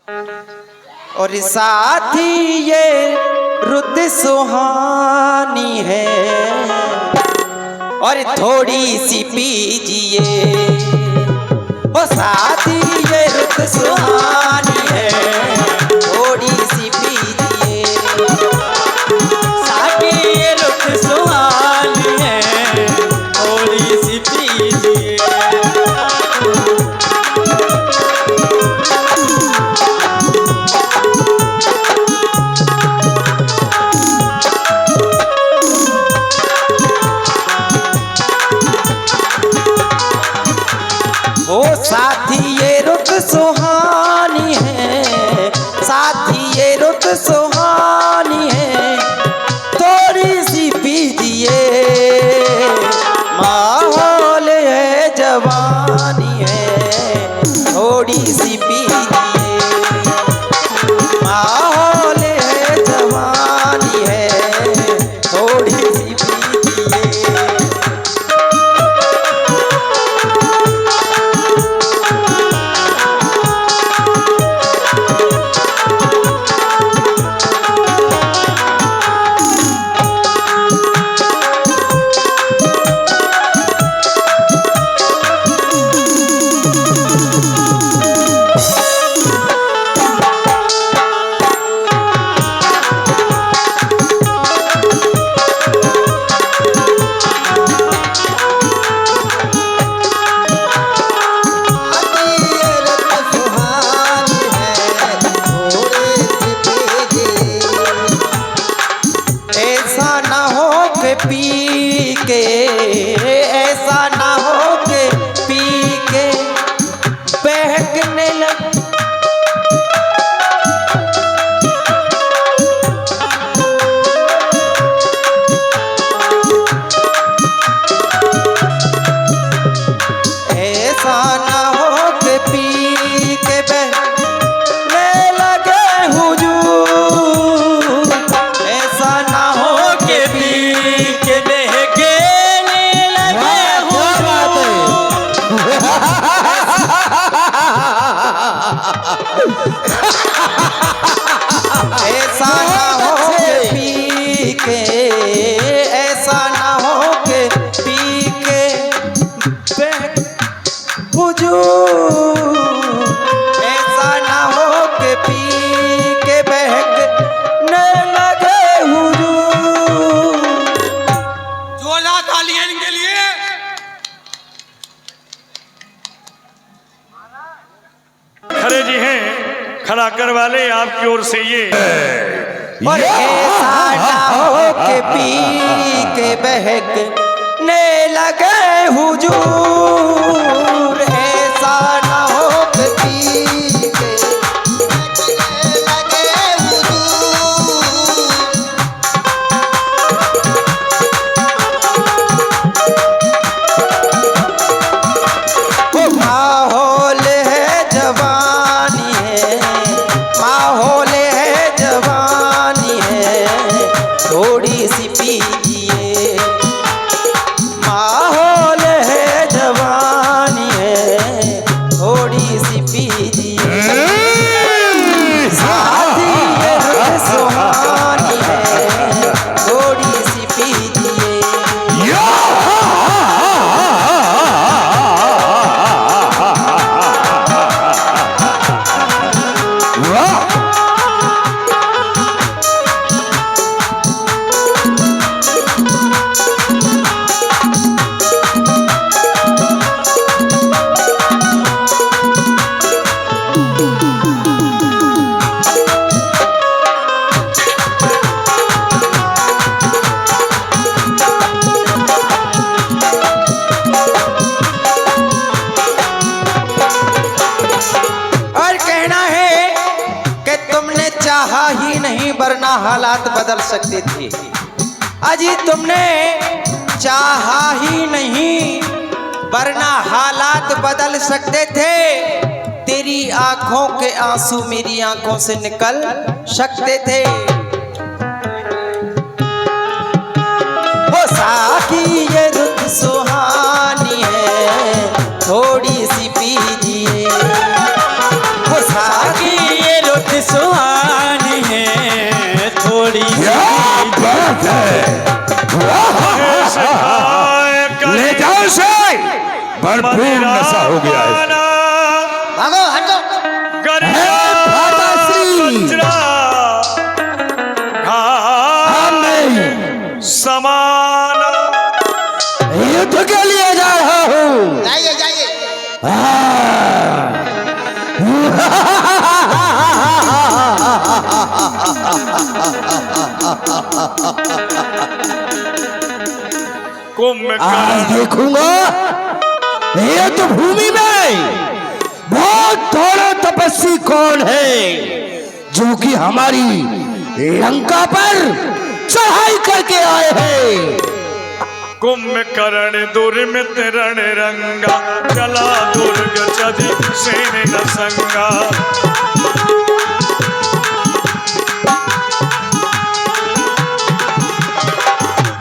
और साथी ये रुत सुहानी है और थोड़ी सी पीजिए। ओ साथी ये रुत सुहानी है थोड़ी सी पीजिए। साथी ये रुत सुहानी है थोड़ी सी पीजिए। ओ साथी ये रुत सुहानी है, साथी ये रुत सुहानी है थोड़ी सी पीजिए। माहौल है जवानी है थोड़ी सी पीजिए। माहौल है जवानी है थोड़ी सी पीजिए। पी के ऐसा ना हो के पी के बहकने लग। ऐसा ना हो के पी के बहकने लगे हुजूर। ऐसा ना हो के पी ऐसा ना हो के पी के ऐसा ना हो के पी के हुजूर। ऐसा ना हो के पी के बहकने लगे हुजूर। जोरदार तालियां इनके लिए। खरे जी हैं खड़ाकर वाले आपकी ओर से ये। और ऐसा ना हो के पी के बहकने लगे हुजूर। ऐसा ना हो के पी के बहकने लगे हुजूर। ओ माहौल है जवानी है, माहौल है जवानी है थोड़ी सी पीजिए। माहौल है जवानी है थोड़ी सी पीजिए। साथी ये रुत सुहानी है थोड़ी सी पीजिए। चाहा ही नहीं वरना हालात बदल सकते थे। अजी तुमने चाहा ही नहीं वरना हालात बदल सकते थे। तेरी आंखों के आंसू मेरी आंखों से निकल सकते थे। वो साकी ये रुत सुहानी है थोड़ी सी पीजिए। वो साकी ये रुख सुहानी है थोड़ी क्या बात है, ले जाओ से, भरपूर नशा हो गया है। भागो हटो। समान युद्ध के लिए जा रहा हूँ। जाइए जाइए। कुंभ आज देखूंगा युद्ध भूमि में बहुत थोड़ा तपस्वी कौन है जो कि हमारी लंका पर चढ़ाई करके आए हैं। कुंभकर्ण दुर्मित रण रंगा चला दुर्ग चदी सेन न संगा।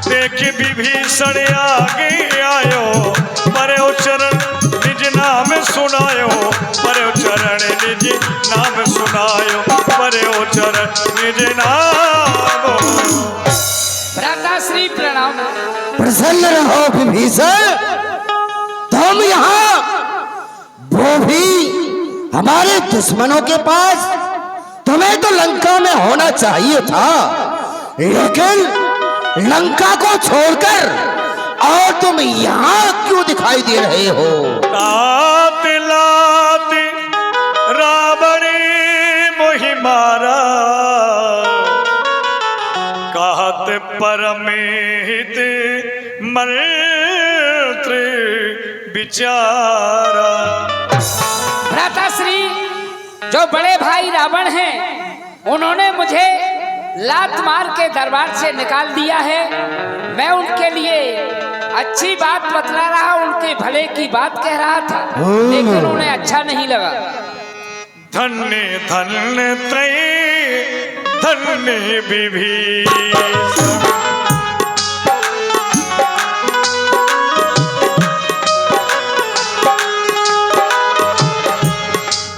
देख विभीषण आगे आयो परे चरण निज नाम सुनायो परे चरण निज नाम सुनायो परे चरण निज नाम। भ्राताश्री प्रणाम। प्रसन्न रहो विभीषण, तुम यहाँ वो भी हमारे दुश्मनों के पास, तुम्हें तो लंका में होना चाहिए था, लेकिन लंका को छोड़कर और तुम यहाँ क्यों दिखाई दे रहे हो? लाते लाते रावण मोहि मारा कहत परमेहित मंत्र विचारा। भ्राताश्री, जो बड़े भाई रावण हैं उन्होंने मुझे लात मार के दरबार से निकाल दिया है। मैं उनके लिए अच्छी बात बतला रहा, उनके भले की बात कह रहा था, लेकिन उन्हें अच्छा नहीं लगा। धन्य धन्य त्रय धन्य विभीषण।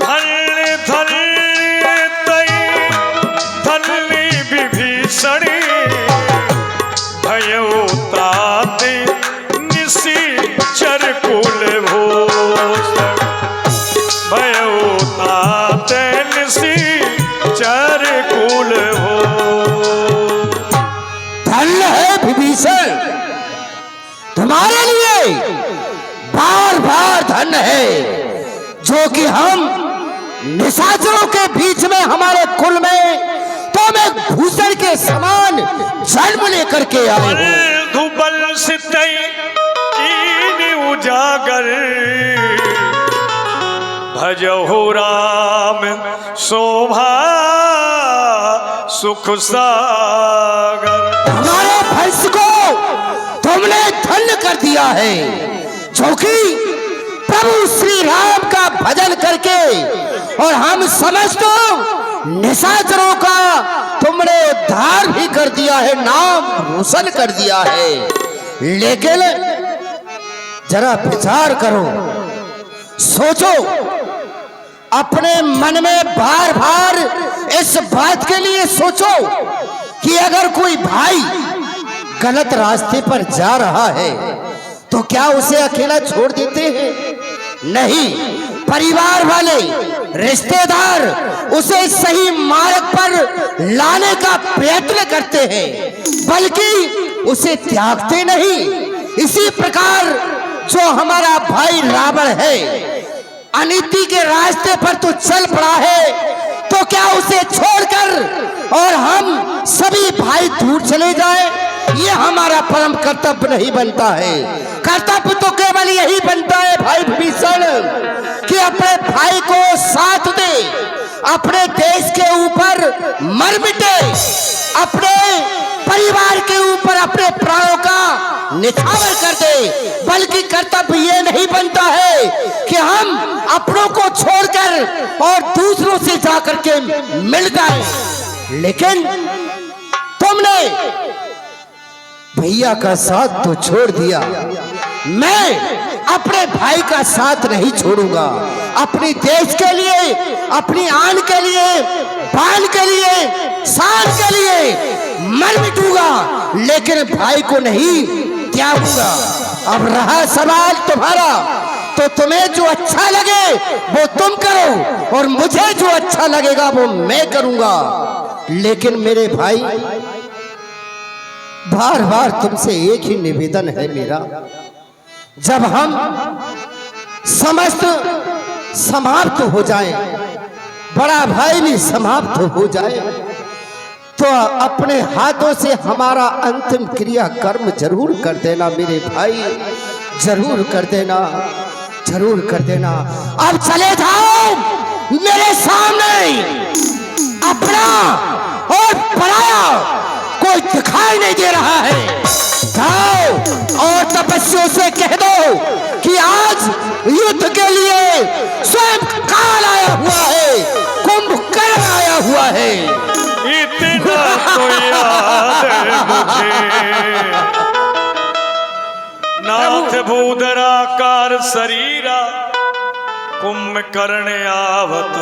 धन्य धन्य त्रय धन्य विभीषण भयो तात निशिचर कुल भूषण। भयो तात निशिचर कुल भूषण। धन्य है विभीषण, तुम्हारे लिए बार बार धन्य है जो कि हम निशाचरों के बीच में हमारे कुल में तुम एक भूषण के समान जन्म लेकर के आए हो। धुबल सितई कीन उजागर भजहु राम शोभा सुख सागर। हमारे वंश को तुमने धन्य कर दिया है जो कि प्रभु श्री राम का भजन करके, और हम समझते निशाचरों का तुमने उद्धार भी कर दिया है, नाम रोशन कर दिया है। लेकिन जरा विचार करो, सोचो, अपने मन में बार बार इस बात के लिए सोचो कि अगर कोई भाई गलत रास्ते पर जा रहा है तो क्या उसे अकेला छोड़ देते हैं? नहीं, परिवार वाले, रिश्तेदार उसे सही मार्ग पर लाने का प्रयत्न करते हैं, बल्कि उसे त्यागते नहीं। इसी प्रकार जो हमारा भाई रावण है, अनीति के रास्ते पर तो चल पड़ा है, तो क्या उसे छोड़कर और हम सभी भाई दूर चले जाएं? ये हमारा परम कर्तव्य नहीं बनता है। कर्तव्य तो केवल यही बनता है भाई विभीषण कि अपने भाई को साथ दे, अपने देश के ऊपर मर मिटे, अपने परिवार के ऊपर अपने प्राणों का निछावर कर दे। बल्कि कर्तव्य ये नहीं बनता है कि हम अपनों को छोड़कर और दूसरों से जाकर के मिल जाएं। लेकिन तुमने भैया का साथ तो छोड़ दिया, मैं अपने भाई का साथ नहीं छोड़ूंगा। अपनी देश के लिए, अपनी आन के लिए मर मिटूंगा, लेकिन भाई को नहीं त्यागूंगा। अब रहा सवाल तुम्हारा, तो तुम्हें जो अच्छा लगे वो तुम करो, और मुझे जो अच्छा लगेगा वो मैं करूंगा। लेकिन मेरे भाई, बार बार तुमसे एक ही निवेदन है मेरा, जब हम समस्त समाप्त हो जाएं, बड़ा भाई भी समाप्त हो जाए, तो अपने हाथों से हमारा अंतिम क्रिया कर्म जरूर कर देना मेरे भाई, जरूर कर देना, जरूर कर देना। अब चले जाओ मेरे सामने, अपना और पराया कोई दिखाई नहीं दे रहा है। जाओ और तपस्वियों से कह दो कि आज युद्ध के लिए स्वयं काल आया हुआ है, कुंभकर्ण आया हुआ है। इतना तो याद है मुझे, नाथ भूधराकार शरीरा, कुंभकर्ण आवत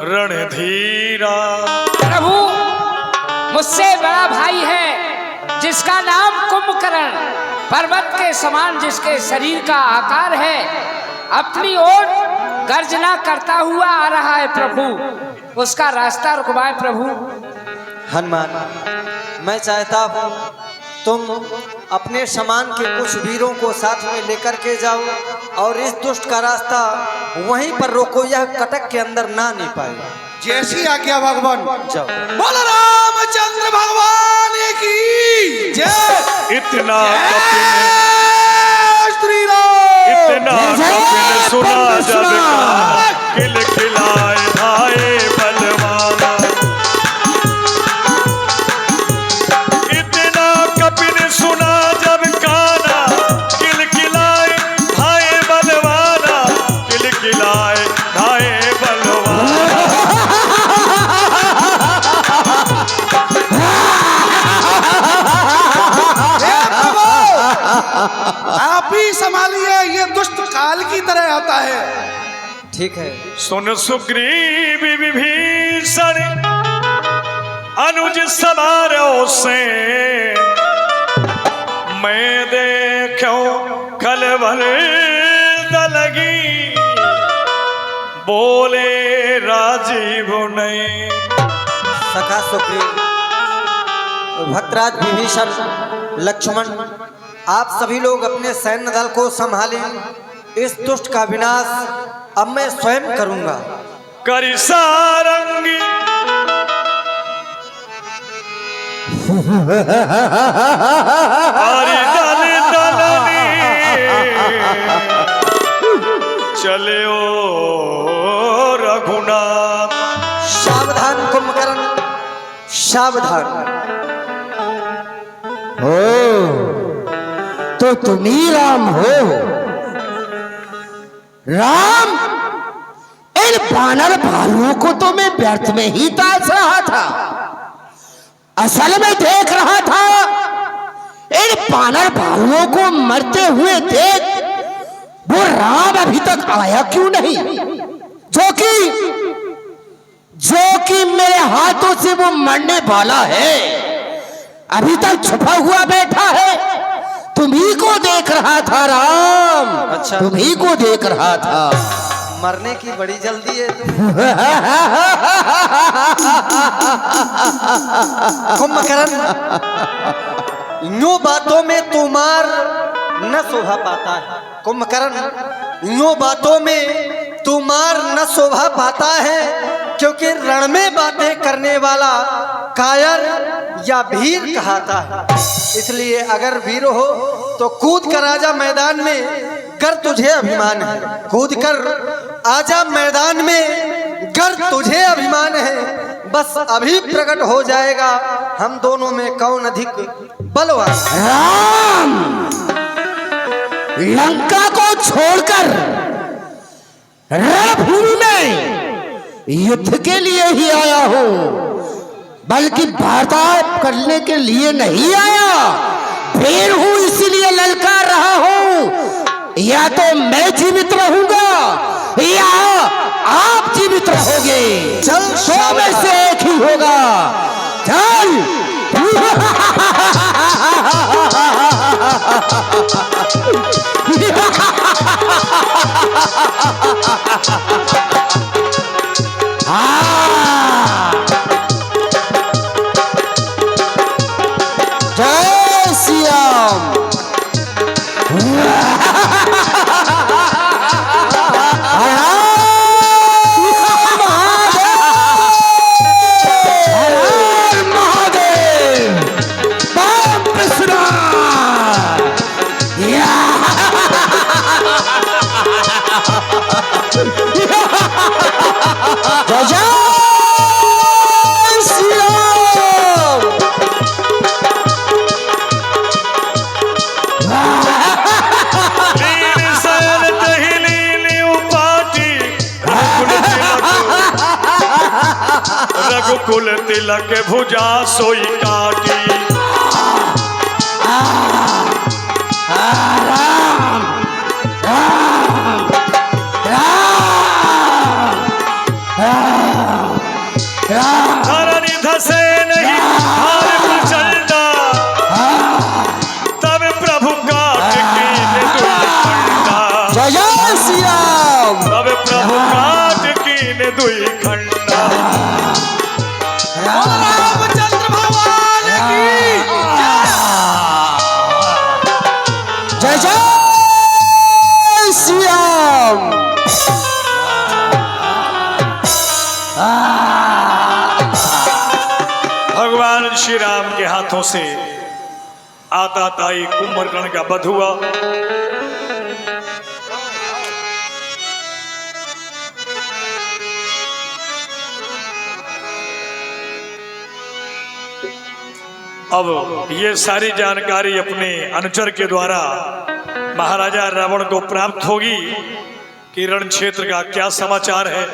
रणधीरा। प्रभु, मुझसे बड़ा भाई है जिसका नाम कुंभकर्ण, पर्वत के समान जिसके शरीर का आकार है, अपनी ओर गर्जना करता हुआ आ रहा है प्रभु, उसका रास्ता रुकवाए प्रभु। हनुमान, मैं चाहता हूँ तुम अपने समान के कुछ वीरों को साथ में लेकर के जाओ और इस दुष्ट का रास्ता वहीं पर रोको, यह कटक के अंदर ना नहीं पाएगा। जैसी आज्ञा भगवान। जाओ। बोलो रामचंद्र भगवान की जय। इतना कपिल, श्री राम। इतना कपिल सुना जब काना, किल खिलाए भाई बलवाना। इतना कपिल सुना जब काना, किल खिलाए भाई बलवाना, किल खिलाए भाई बलवाना। आप ही संभालिए, ये दुष्ट काल की तरह आता है। ठीक है। सुन सुग्रीव विभीषण अनुज समारोह से, मैं देखो खलबल दलगी, बोले राजीव नहीं। सखा सुग्रीव, भक्तराज विभीषण, लक्ष्मण, आप सभी लोग अपने सैन्य दल को संभालें। इस दुष्ट का विनाश अब मैं स्वयं करूंगा। करी सारंगी हरि दल दलनी, चले ओ रघुनाथ। सावधान कुंभकर्ण, सावधान। तो तुम ही राम हो। राम, इन बानर भालुओं को तो मैं व्यर्थ में ही ताश रहा था। असल में देख रहा था, इन बानर भालुओं को मरते हुए देख वो राम अभी तक आया क्यों नहीं, जो कि मेरे हाथों से वो मरने वाला है, अभी तक छुपा हुआ बैठा है। तुम्ही को देख रहा था राम। अच्छा। तुम्ही को देख रहा था। मरने की बड़ी जल्दी है तुम्हें। कुंभकर्ण, यूं बातों में तुम्हार न शोभा पाता है। कुंभकर्ण, यूं बातों में तुम्हार न शोभा पाता है, क्योंकि रण में बातें करने वाला कायर या भीर कहता है। इसलिए अगर वीर हो तो कूद कर आजा मैदान में, कर तुझे अभिमान है। कूद कर आजा मैदान में, कर तुझे अभिमान है। बस अभी प्रकट हो जाएगा हम दोनों में कौन अधिक बलवान। राम, लंका को छोड़कर रणभूमि में युद्ध के लिए ही आया हूं, बल्कि वार्तालाप करने के लिए नहीं आया। वीर हूं इसीलिए ललकार रहा हूं। या तो मैं जीवित रहूंगा या आप जीवित रहोगे। चल, सौ में से एक ही होगा। चल। जय श्री राम। रघुकुल तिलक भुजा सोई काटी। धरनी धसे नहीं हार प्रचंडा, तब प्रभु काट कीन दुई खंडा। जय श्री राम। तब प्रभु काट कीन दुई खंडा। रामचंद्र भगवान की जय जय श्री राम। भगवान श्री राम के हाथों से आताताई कुंभकर्ण का वध हुआ। अब ये सारी जानकारी अपने अनुचर के द्वारा महाराजा रावण को प्राप्त होगी कि रण क्षेत्र का क्या समाचार है।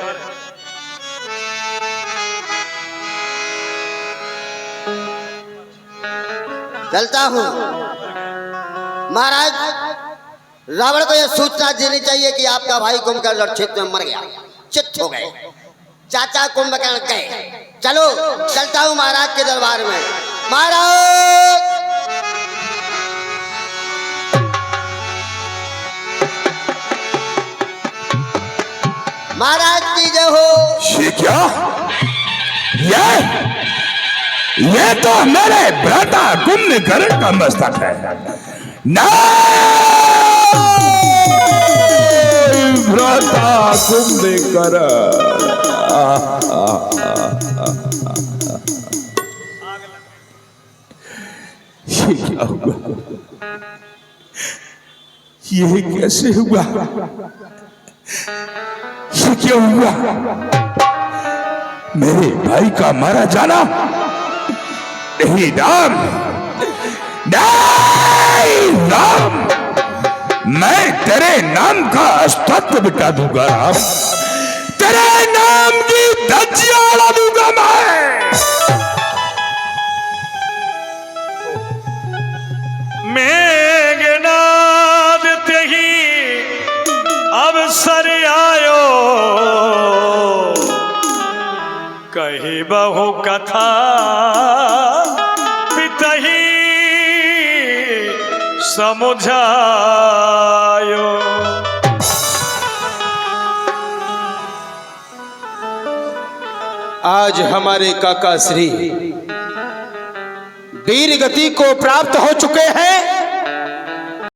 चलता हूँ महाराज। रावण को यह सूचना देनी चाहिए कि आपका भाई कुंभकर्ण रण क्षेत्र में मर गया, चित्त हो गए। चाचा कुंभकर्ण गए। चलो चलता हूँ महाराज के दरबार में। महाराज महाराज की जय हो। ये क्या? ये तो मेरे भ्राता कुंभकर्ण का मस्तक है। भ्राता कुंभकर्ण। ये क्या हुआ? ये कैसे हुआ? ये क्यों हुआ? मेरे भाई का मारा जाना? नहीं राम, नहीं राम, मैं तेरे नाम का अस्तित्व मिटा दूंगा राम। तेरे नाम की धज्जियां उड़ा दूंगा मैं। मेघनाद तेहि अवसर आयो, कही बहु कथा पितहि समुझायो। आज हमारे काका श्री वीर गति को प्राप्त हो चुके हैं।